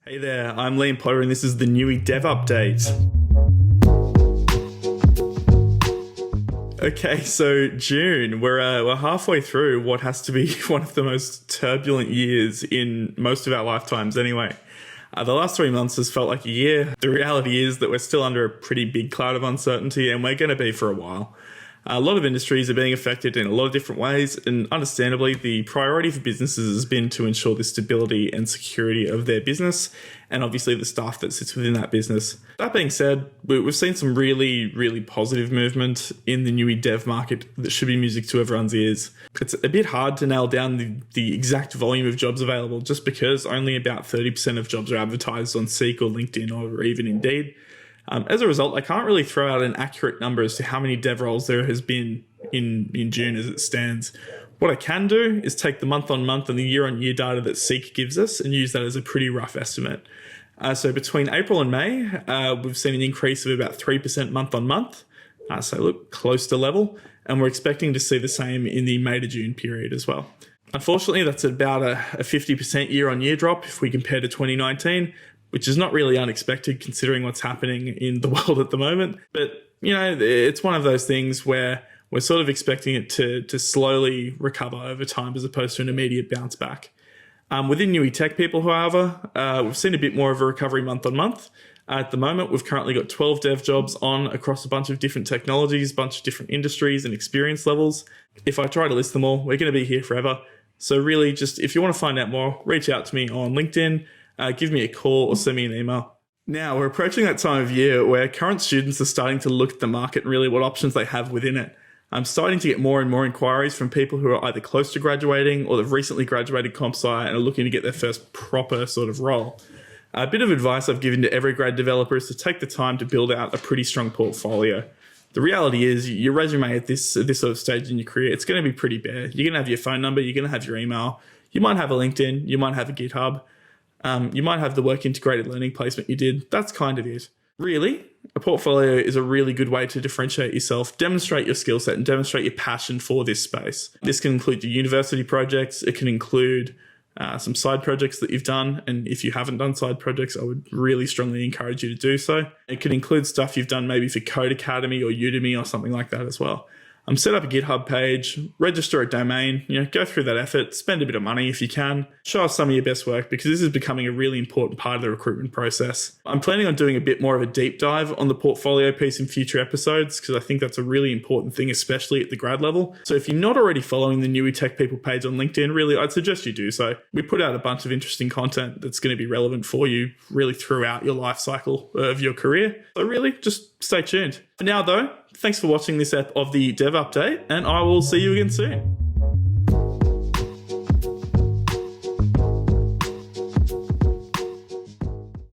Hey there, I'm Liam Potter and this is the Newy Dev update. Okay, so June, we're halfway through what has to be one of the most turbulent years in most of our lifetimes anyway. The last 3 months has felt like a year. The reality is that we're still under a pretty big cloud of uncertainty and we're going to be for a while. A lot of industries are being affected in a lot of different ways, and understandably, the priority for businesses has been to ensure the stability and security of their business, and obviously the staff that sits within that business. That being said, we've seen some really positive movement in the Newy Dev market that should be music to everyone's ears. It's a bit hard to nail down the exact volume of jobs available just because only about 30% of jobs are advertised on Seek or LinkedIn or even Indeed. As a result, I can't really throw out an accurate number as to how many dev roles there has been in June as it stands. What I can do is take the month-on-month and the year-on-year data that Seek gives us and use that as a pretty rough estimate. So between April and May, we've seen an increase of about 3% month-on-month. So look, close to level. And we're expecting to see the same in the May to June period as well. Unfortunately, that's about a 50% year-on-year drop if we compare to 2019, which is not really unexpected considering what's happening in the world at the moment. But, it's one of those things where we're sort of expecting it to slowly recover over time as opposed to an immediate bounce back. Within Newy Tech people, however, we've seen a bit more of a recovery month on month. At the moment, we've currently got 12 dev jobs on across a bunch of different technologies, a bunch of different industries and experience levels. If I try to list them all, we're going to be here forever. So really, just if you want to find out more, reach out to me on LinkedIn. Give me a call or send me an email. Now, we're approaching that time of year where current students are starting to look at the market and really what options they have within it. I'm starting to get more and more inquiries from people who are either close to graduating or they've recently graduated comp sci and are looking to get their first proper sort of role. A bit of advice I've given to every grad developer is to take the time to build out a pretty strong portfolio. The reality is your resume at this sort of stage in your career, it's going to be pretty bare. You're going to have your phone number, you're going to have your email, you might have a LinkedIn, you might have a GitHub. You might have the work integrated learning placement you did. That's kind of it. Really, a portfolio is a really good way to differentiate yourself, demonstrate your skill set and demonstrate your passion for this space. This can include your university projects. It can include some side projects that you've done. And if you haven't done side projects, I would really strongly encourage you to do so. It can include stuff you've done maybe for Code Academy or Udemy or something like that as well. Set up a GitHub page, register a domain, go through that effort, spend a bit of money if you can, show us some of your best work because this is becoming a really important part of the recruitment process. I'm planning on doing a bit more of a deep dive on the portfolio piece in future episodes because I think that's a really important thing, especially at the grad level. So if you're not already following the Newy Tech People page on LinkedIn, really, I'd suggest you do so. We put out a bunch of interesting content that's going to be relevant for you really throughout your life cycle of your career. So really, just stay tuned. For now though, thanks for watching this ep of the Dev Update, and I will see you again soon.